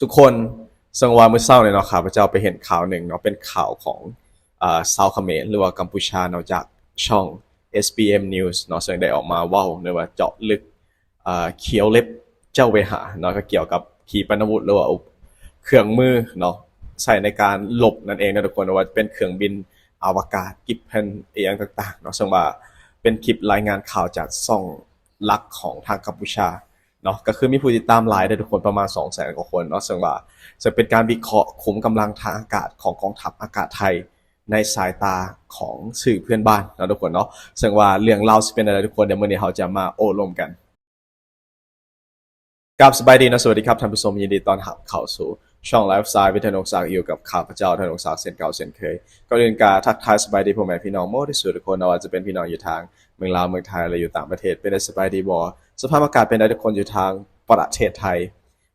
ทุกคนสังวาเมื่อเช้าเนี่ยเนาะข้าพเจ้าไปเห็นข่าวหนึ่งเนาะเป็นข่าวของชาวเขมรหรือว่ากัมพูชาเนาะจากช่อง SBM News เนาะซึ่งได้ออกมาเว้าเนยว่าเจาะลึกเขียวเล็บเจ้าเวหาเนาะก็เกี่ยวกับขีปนาวุธหรือว่าเครื่องมือเนาะใช้ในการหลบนั่นเองนะทุกคนว่าเป็นเครื่องบินอวกาศกิบเพนเอียงต่างๆเนาะซึ่งว่าเป็นคลิปรายงานข่าวจากช่องลักของทางกัมพูชาเนาะก็คือมีผู้ติดตามหลายได้ทุกคนประมาณ 200,000 กว่าคนเนาะซึ่งว่าจะเป็นการวิเคราะห์ขุมกำลังทางอากาศของกองทัพอากาศไทยในสายตาของสื่อเพื่อนบ้านนะทุกคนเนาะซึ่งว่าเรื่องเล่าสิเป็นอะไรทุกคนเดี๋ยวมื้อนี้เราจะมาโอ้ลมกันกับสบายดีนะสวัสดีครับท่านผู้ชมยินดีต้อนรับเข้าสู่ช่องไลฟ์สไตล์วิทยานงศักดิ์อยู่กับข้าพเจ้าธนงศักดิ์เส้นเก่าเส้นเคยก็เรียนการทักทายสบายดีพ่อแม่พี่น้องโมที่สุดทุกคนนะว่าจะเป็นพี่น้องอยู่ทางเมืองลาวเมืองไทยหรืออยู่ต่างประเทศเป็นได้สบายดีบ่สภาพอากาศเป็นได้ทุกคนอยู่ทางประเทศไทย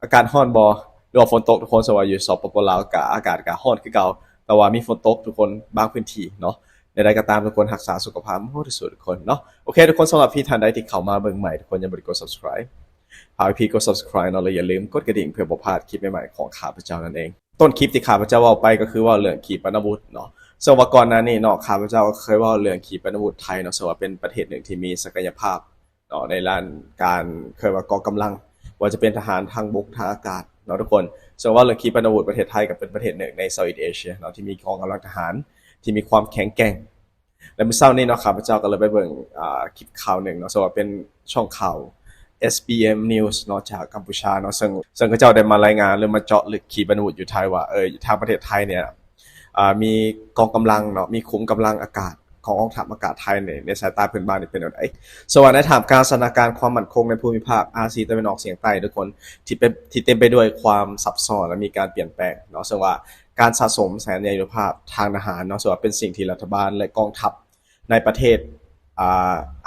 อากาศร้อนบ่หรือว่าฝนตกทุกคนสวัสดีอยู่สปปลาวกับอากาศก็ร้อนคือเก่าแต่ว่ามีฝนตกทุกคนบางพื้นที่เนาะในใดก็ตามทุกคนรักษาสุขภาพโมที่สุดทุกคนเนาะโอเคทุกคนสำหรับพี่ท่านใดที่เข้ามาเบิ่งใหม่ทุกคนอย่าลืมกด subscribe หากพี่กด subscribe เนาะแล้วอย่าลืมกดกระดิ่งเพื่อบ่พลาดคลิปใหม่ๆของข้าพเจ้านั่นเองต้นคลิปที่ข้าพเจ้าเว้าไปก็คือว่าเรื่องขีปนาวุธเนาะซึ่งว่าก่อนหน้านี้เนาะข้าพเจ้าเคยเว้าเรื่องขีปนาวุธไทยเนาะซึ่งว่าเป็นประเทศหนึ่งที่มีศักยภาพเนาะในด้านการเคยว่ากองกำลังว่าจะเป็นทหารทางบกทางอากาศเนาะทุกคนซึ่งว่าเรื่องขีปนาวุธประเทศไทยก็เป็นประเทศหนึ่งในเซาท์อีสต์เอเชียเนาะที่มีกองกำลังทหารที่มีความแข็งแกร่งและเมื่อเช้านี้เนาะข้าพเจ้าก็เลยไปเบิ่งคลิปข่าวหนึ่งเนาะซึ่งว่าเป็นช่องข่าว SBM News เนาะจากกัมพูชาเนาะซึ่งเขาเจ้าได้มารายงานหรือมาเจาะลึกขีปนาวุธอยู่ไทยว่าทางประเทศไทยเนี่ยมีกองกำลังเนาะมีขุมกำลังอากาศของกองทัพอากาศไทยในสายตาเพื่อนบ้านนี่เป็นอะไรส่วนในถามการสถานการณ์ความมั่นคงในภูมิภาคอาเซียนตะวันออกเฉียงใต้ทุกคนที่เต็มไปด้วยความซับซ้อนและมีการเปลี่ยนแปลงเนาะซึ่งว่าการสะสมแสนยานุภาพทางทหารเนาะส่วนว่าเป็นสิ่งที่รัฐบาลและกองทัพในประเทศ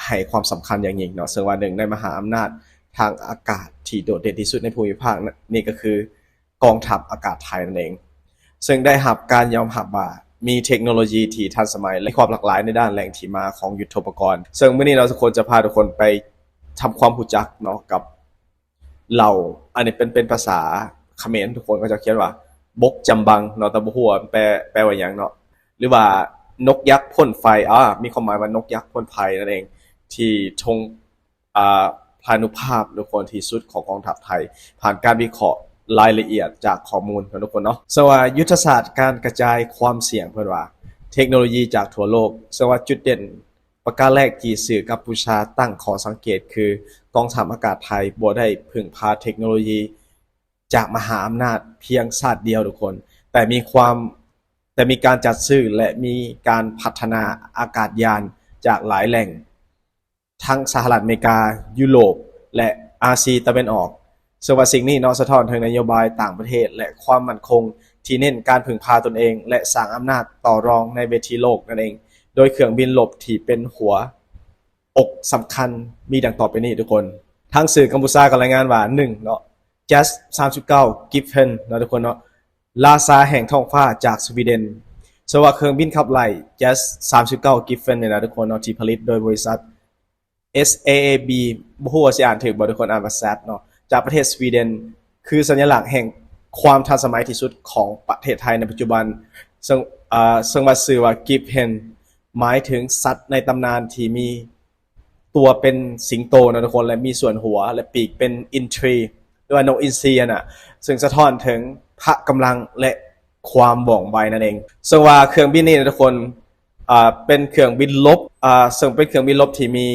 ให้ความสำคัญอย่างยิ่งเนาะซึ่งว่าหนึ่งในมหาอำนาจทางอากาศที่โดดเด่นที่สุดในภูมิภาคนี่ก็คือกองทัพอากาศไทยนั่นเองซึ่งได้รับการยอมรับว่ามีเทคโนโลยีที่ทันสมัยและความหลากหลายในด้านแหล่งที่มาของยุทโธปกรณ์ซึ่งมื้อนี้เราทุกคนจะพาทุกคนไปทำความรู้จักเนาะกับเหล่าอันนี้เป็นภาษาเขมรทุกคนก็จะเขียนว่าบกจำบังเนาะแต่บ่ฮู้ว่าแปลว่าหยังเนาะหรือว่านกยักษ์พ่นไฟมีความหมายว่านกยักษ์พ่นไฟนั่นเองที่ทงพลานุภาพทุกคนที่สุดของกองทัพไทยผ่านการวิเคราะห์รายละเอียดจากข้อมูลทุกคนเนาะสว่ายุทธศาสตร์การกระจายความเสี่ยงเพิ่นว่าเทคโนโลยีจากทั่วโลกสว่าจุดเด่นประการแรกที่สื่อกัมพูชาตั้งข้อสังเกตคือกองทัพอากาศไทยบ่ได้พึ่งพาเทคโนโลยีจากมหาอำนาจเพียงชาติเดียวทุกคนแต่มีการจัดซื้อและมีการพัฒนาอากาศยานจากหลายแหล่งทั้งสหรัฐอเมริกายุโรปและอาเซียนตะวันออกซึ่งว่าสิ่งนี้เนาะสะท้อนถึงนโยบายต่างประเทศและความมั่นคงที่เน้นการพึ่งพาตนเองและสร้างอำนาจต่อรองในเวทีโลกนั่นเองโดยเครื่องบินรบที่เป็นหัวอกสำคัญมีดังต่อไปนี้ทุกคนทางสื่อกัมพูชาก็รายงานว่า1เนาะ JAS 39 Gripen เนาะทุกคนเนาะลาซาแห่งท้องฟ้าจากสวีเดนสว่าเครื่องบินขับไล่ JAS 39 Gripen เนี่ยนะทุกคนเนาะที่ผลิตโดยบริษัท SAAB บ่ฮู้ว่าสิอ่านถูกบ่ทุกคนอ่านว่า SAT เนาะจากประเทศสวีเดนคือสัญลักษณ์แห่งความทันสมัยที่สุดของประเทศไทยในปัจจุบันซึ่งว่าชื่อว่า Gripen หมายถึงสัตว์ในตำนานที่มีตัวเป็นสิงโตนะทุกคนและมีส่วนหัวและปีกเป็นอินทรีหรือว่านกอินทรีน่ะซึ่งสะท้อนถึงพละกำลังและความว่องไวนั่นเองซึ่งว่าเครื่องบินนี้นะทุกคนเป็นเครื่องบินรบซึ่งเป็นเครื่องบินรบที่มี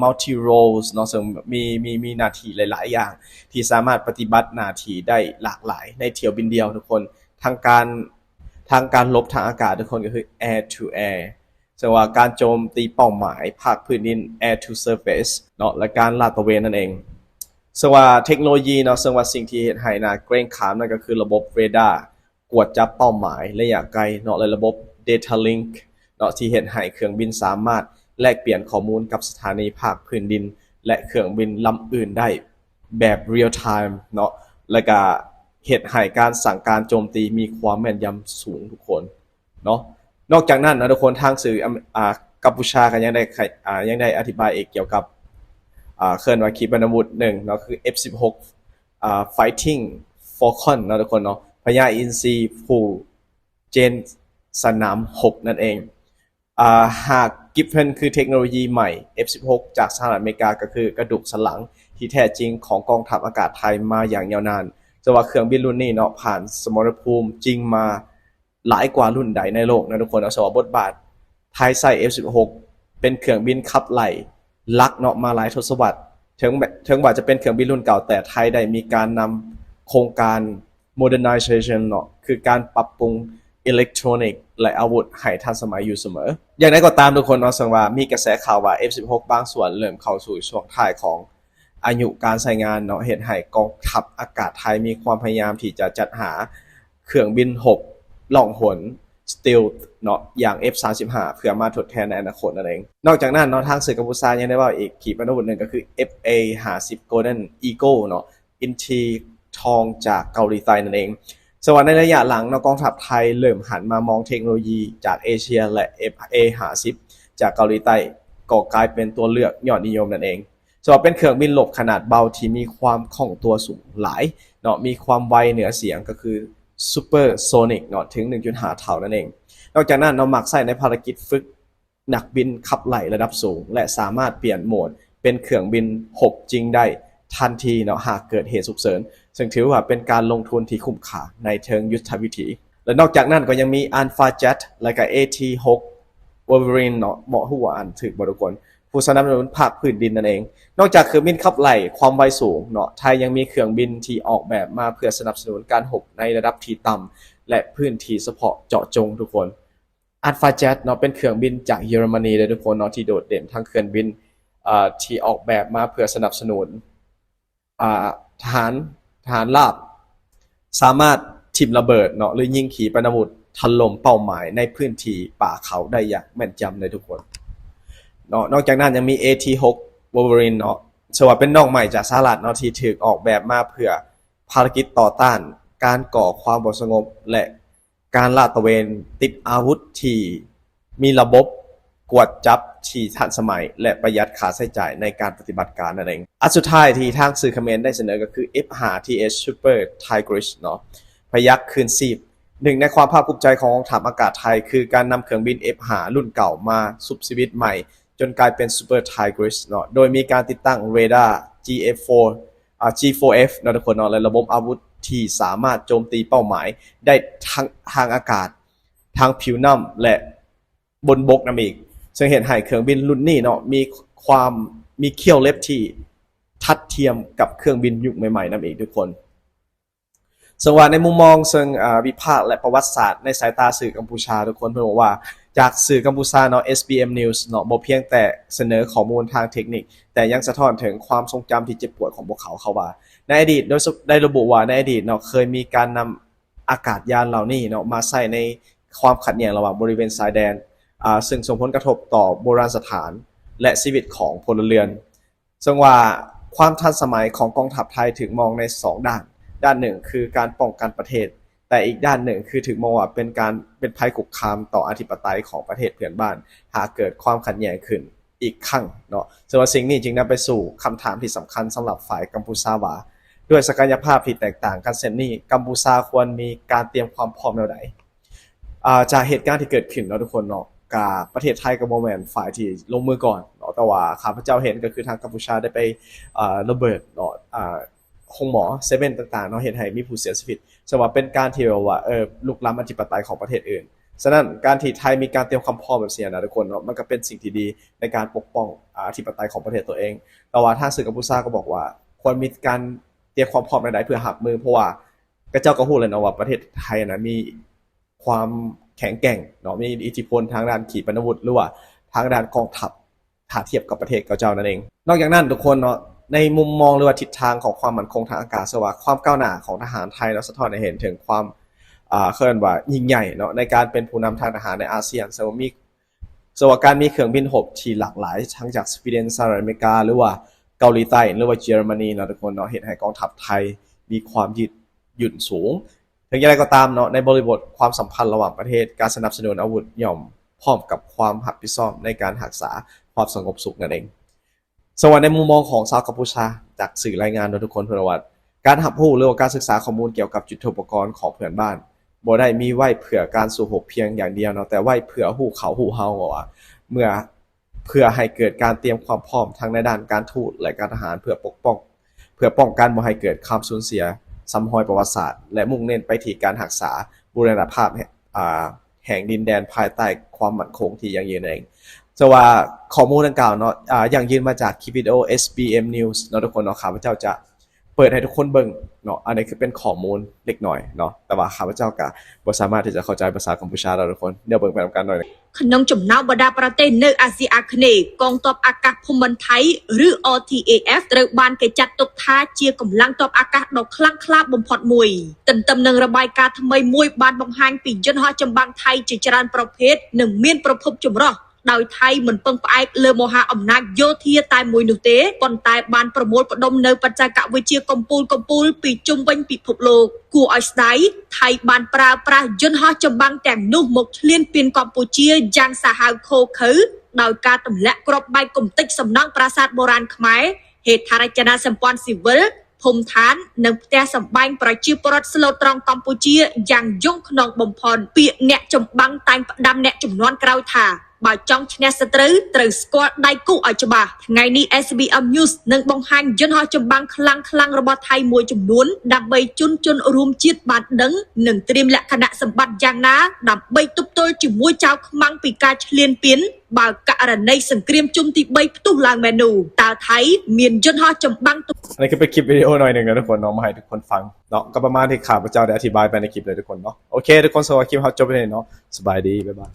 multi roles เนาะซึ่งมีหน้าที่หลายๆอย่างที่สามารถปฏิบัติหน้าที่ได้หลากหลายในเที่ยวบินเดียวทุกคนทางการรบทางอากาศทุกคนก็คือ air to air ซึ่งว่าการโจมตีเป้าหมายภาคพื้นดิน air to surface เนาะและการลาดตระเวนนั่นเองซึ่งว่าเทคโนโลยีเนาะซึ่งว่าสิ่งที่เฮ็ดให้น่าเกรงขามนั่นก็คือระบบเรดาร์กวดจับเป้าหมายระยะไกลเนาะและระบบ data link เนาะที่เฮ็ดให้เครื่องบินสามารถแลกเปลี่ยนข้อมูลกับสถานีภาคพื้นดินและเครื่องบินลำอื่นได้แบบ real time เนาะและก็เฮ็ดให้การสั่งการโจมตีมีความแม่นยำสูงทุกคนเนาะนอกจากนั้นนะทุกคนทางสื่อกัมพูชาก็ยังได้อธิบายเกี่ยวกับเคลื่อนไหวขีปนาวุธ1เนาะคือ F16 Fighting Falcon เนาะทุกคนเนาะพญาอินทรีผู้เจนสนาม6นั่นเองหากกิฟเฟนคือเทคโนโลยีใหม่ F16 จากสหรัฐอเมริกาก็คือกระดูกสันหลังที่แท้จริงของกองทัพอากาศไทยมาอย่างยาวนานจะว่าเครื่องบินรุ่นนี้เนาะผ่านสมรภูมิจริงมาหลายกว่ารุ่นใดในโลกนะทุกคนเอาสว่าบทบาทไทยใส่ F16 เป็นเครื่องบินขับไล่ลักเนาะมาหลายทศวรรษถึงว่าจะเป็นเครื่องบินรุ่นเก่าแต่ไทยได้มีการนำโครงการ modernization เนาะคือการปรับปรุงอิเล็กทรอนิกส์และอาวุธให้ทันสมัยอยู่เสมออย่างไรก็ตามทุกคนเนาะสังว่ามีกระแสข่าวว่า F16 บางส่วนเริ่มเข้าสู่ช่วงท้ายของอายุการใช้งานเนาะเห็นให้กองทัพอากาศไทยมีความพยายามที่จะจัดหาเครื่องบิน6ล่องหน Stealth เนาะอย่าง F35 เพื่อมาทดแทนในอนาคตนั่นเองนอกจากนั้นเนาะทางสื่อกัมพูชายังได้ว่าอีกขีปนาวุธหนึ่งก็คือ FA50 Golden Eagle เนาะอินทีทองจากเกาหลีใต้นั่นเองส่วนในระยะหลังกองทัพไทยเริ่มหันมามองเทคโนโลยีจากเอเชียและ FA50 จากเกาหลีใต้ก็กลายเป็นตัวเลือกยอดนิยมนั่นเองส่วนเป็นเครื่องบินหลบขนาดเบาที่มีความคล่องตัวสูงหลายเนาะมีความไวเหนือเสียงก็คือซูเปอร์โซนิกเนาะถึง 1.5 เท่านั่นเองนอกจากนั้นเรามักใส่ในภารกิจฝึกนักบินขับไล่ระดับสูงและสามารถเปลี่ยนโหมดเป็นเครื่องบิน6จริงได้ทันทีเนาะหากเกิดเหตุฉุกเฉินซึ่งถือว่าเป็นการลงทุนที่คุ้มค่าในเชิงยุทธวิธีและนอกจากนั้นก็ยังมี Alpha Jet และก็ AT6 Wolverine เนาะเหมาะหัวอันถึกบริกรผู้สนับสนุนภาคพื้นดินนั่นเองนอกจากเครื่องบินขับไล่ความไวสูงเนาะไทยยังมีเครื่องบินที่ออกแบบมาเพื่อสนับสนุนการหกในระดับที่ต่ำและพื้นที่เฉพาะเจาะจงทุกคน Alpha Jet เนาะเป็นเครื่องบินจากเยอรมนีเลยทุกคนเนาะที่โดดเด่นทั้งเครื่องบินที่ออกแบบมาเพื่อสนับสนุนทหารราบสามารถทิ่มระเบิดเนาะหรือยิงขีปนาวุธถล่มเป้าหมายในพื้นที่ป่าเขาได้อย่างแม่นยำเลยทุกคนเนาะนอกจากนั้นยังมี AT6 Wolverine เนาะสว่าเป็นน้องใหม่จากสหรัฐเนาะที่ถูกออกแบบมาเพื่อภารกิจต่อต้านการก่อความบ่สงบและการลาดตระเวนติดอาวุธที่มีระบบกวดจับที่ทันสมัยและประหยัดค่าใช้จ่ายในการปฏิบัติการนั่นเองอันสุดท้ายที่ทางสื่อเขมรได้เสนอก็คือ F5TH Super Tigris เนาะพยัคฆ์คืนชีพหนึ่งในความภาคภูมิใจของกองทัพอากาศไทยคือการนำเครื่องบิน F5 รุ่นเก่ามาซุบชีวิตใหม่จนกลายเป็น Super Tigris เนาะโดยมีการติดตั้งเรดาร์ G4F เนาะทุกคนเนาะและระบบอาวุธที่สามารถโจมตีเป้าหมายได้ทั้งทางอากาศทางผิวน้ำและบนบกนั่นเองซึ่งเห็นให้เครื่องบินรุ่นนี้เนาะมีเขี้ยวเล็บที่ทัดเทียมกับเครื่องบินยุคใหม่ๆนั่นเองทุกคนส่วนในมุมมองเชิงวิพากษ์และประวัติศาสตร์ในสายตาสื่อกัมพูชาทุกคนเพิ่นบอกว่าจากสื่อกัมพูชาเนาะ SBM News เนาะบ่เพียงแต่เสนอข้อมูลทางเทคนิคแต่ยังสะท้อนถึงความทรงจำที่เจ็บปวดของพวกเขาว่าในอดีตโดยได้ระบุว่าในอดีตเนาะเคยมีการนำอากาศยานเหล่านี้เนาะมาใช้ในความขัดแย้งระหว่างบริเวณชายแดนซึ่งส่งผลกระทบต่อโบราณสถานและชีวิตของพลเรือนซึ่งว่าความทันสมัยของกองทัพไทยถึงมองใน2ด้านหนึ่งคือการป้องกันประเทศแต่อีกด้านหนึ่งคือถึงมองว่าเป็นภัยคุกคามต่ออธิปไตยของประเทศเพื่อนบ้านหากเกิดความขัดแย้งขึ้นอีกครั้งเนาะซึ่งว่าสิ่งนี้จึงนำไปสู่คำถามที่สำคัญสำหรับฝ่ายกัมพูชาว่าด้วยศักยภาพที่แตกต่างกันเช่นนี้กัมพูชาควรมีการเตรียมความพร้อมแนวใดจากเหตุการณ์ที่เกิดขึ้นเนาะทุกคนเนาะกับประเทศไทยกับโมเมนต์ฝ่ายที่ลงมือก่อนเนาะแต่ว่าข้าพเจ้าเห็นก็คือทางกัมพูชาได้ไประเบิดเนาะห้องหมอเซเว่นต่างๆเนาะเห็นให้มีผู้เสียชีวิตสำหรับเป็นการที่ว่าลุกล้ำอธิปไตยของประเทศอื่นฉะนั้นการที่ไทยมีการเตรียมความพร้อมแบบนี้นะทุกคนเนาะมันก็เป็นสิ่งที่ดีในการปกป้องอธิปไตยของประเทศตัวเองแต่ว่าทางสื่อกัมพูชาก็บอกว่าควรมีการเตรียมความพร้อมใดๆเพื่อหักมือเพราะว่าก็เจ้าก็พูดเลยนะว่าประเทศไทยนะมีความแข็งแกร่งเนาะมีอิทธิพลทางด้านขีปนาวุธหรือว่าทางด้านกองทัพถ้าเทียบกับประเทศเจ้านั่นเองนอกจากนั้นทุกคนเนาะในมุมมองหรือว่าทิศทางของความมั่นคงทางอากาศสว่าความก้าวหน้าของทหารไทยแล้วสะท้อนให้เห็นถึงความเคลื่อนว่ายิ่งใหญ่เนาะในการเป็นผู้นำทางทหารในอาเซียนสว่าการมีเครื่องบินรบที่หลากหลายทั้งจากสวีเดนสหรัฐอเมริกาหรือว่าเกาหลีใต้หรือว่าเยอรมนีเนาะทุกคนเนาะเห็นให้กองทัพไทยมีความยืดหยุ่นสูงถึงอย่างไรก็ตามเนาะในบริบทความสัมพันธ์ระหว่างประเทศการสนับสนุนอาวุธย่อมพร้อมกับความรับผิดชอบในการรักษาความสงบสุขนั่นเองส่วนในมุมมองของชาวกัมพูชาจากสื่อรายงานโดยทุกคนเผยว่า การรับรู้หรือว่าการศึกษาข้อมูลเกี่ยวกับยุทโธปกรณ์ของเพื่อนบ้านบ่ได้มีไว้เพื่อการสู้รบเพียงอย่างเดียวเนาะแต่ไว้เพื่อฮู้เขาฮู้เฮาว่าเมื่อเพื่อให้เกิดการเตรียมความพร้อมทั้งในด้านการทูตและการทหารเพื่อป้องกันบ่ให้เกิดความสูญเสียซ้ำรอยประวัติศาสตร์และมุ่งเน้นไปที่การรักษาบูรณภาพแห่งดินแดนภายใต้ความมั่นคงที่ยั่งยืนเองจะว่าข้อมูลดังกล่าวเนาะยั่งยืนมาจากคลิปวิดีโอ SBM News เนาะทุกคนเนาะข้าพเจ้าจะเปิดให้ทุกคนเบิ่งเนาะอันนี้คือเป็นข้อมูลเล็กน้อยเนาะแต่ว่าข้าพเจ้าก็บ่สามารถที่จะเข้าใจภาษากัมพูชาได้ทุกคนเดี๋ยวเบิ่งไปนำกันหน่อยក្នុងចំណោមបណ្ដាប្រទេសនៅអាស៊ីអាគ្នេយ៍កងទ័ពអាកាសភូមិន្ទថៃឬ RTAF ត្រូវបានគេចាត់ទុកថាជាកម្លាំងទ័ពអាកាសដ៏ខ្លាំងក្លាបំផុតមួយទន្ទឹមនឹងរបាយការណ៍ថ្មីមួយបានបង្ហាញពីយន្តហោះចម្បាំងថៃជាច្រើនប្រភេទនិងមានប្រភពចម្រុះដោយថៃមិនពឹងផ្អែកលើមហាអំណាចយោធាតែមួយនោះទេប៉ុន្តែបានប្រមូលផ្ដុំនៅបច្ចេកវិទ្យាកំពូលពីជុំវិញពិភពលោកគួរឲ្យស្ដាយថៃបានប្រើប្រាស់យន្តហោះចម្បាំងទាំងនោះមកឈ្លានពានកម្ពុជាយ៉ាងសាហាវឃោរឃៅដោយការទម្លាក់គ្រាប់បែកកំទេចសំណង់ប្រាសាទបុរាណខ្មែរហេដ្ឋារចនាសម្ព័ន្ធស៊ីវិលភូមិឋាននិងផ្ទះសម្បែងប្រជាពលរដ្ឋស្លូតត្រង់កម្ពុជាយ៉ាងយង់ខ្នងបំផុតពាក្យអ្នកចម្បាំងតែងផ្ដាំអ្នកចំនួនក្រោយថាបើចង់ឈ្នះសត្រូវត្រូវស្គាល់ដៃគូឲ្យច្បាស់ថ្ងៃនេះ SBM News នឹងបង្ហាញយន្តហោះចម្បាំងខ្លាំងរបស់ថៃមួយចំនួនដើម្បីជន់ជនរួមជាតិបានដឹងនិងត្រៀមលក្ខណៈសម្បត្តិយ៉ាងណាដើម្បីទប់ទល់ជាមួយចៅខ្មាំងពីការឈ្លានពានបើករណីសង្គ្រាមជុំទី3ផ្ទុះឡើងមែននោះតើថៃមានយន្តហោះចម្បាំងอันนี้คือเป็นคลิปวิดีโอหน่อยหนึ่งนะทุกคนเนาะมาให้ทุกคนฟังเนาะก็ประมาณที่ข้าพเจ้าได้อธิบายไปในคลิปเลยทุกคนเนาะโอเคทุกคนสำหรับคลิปเขาจบไปเลยเนาะสบายดีบ๊ายบาย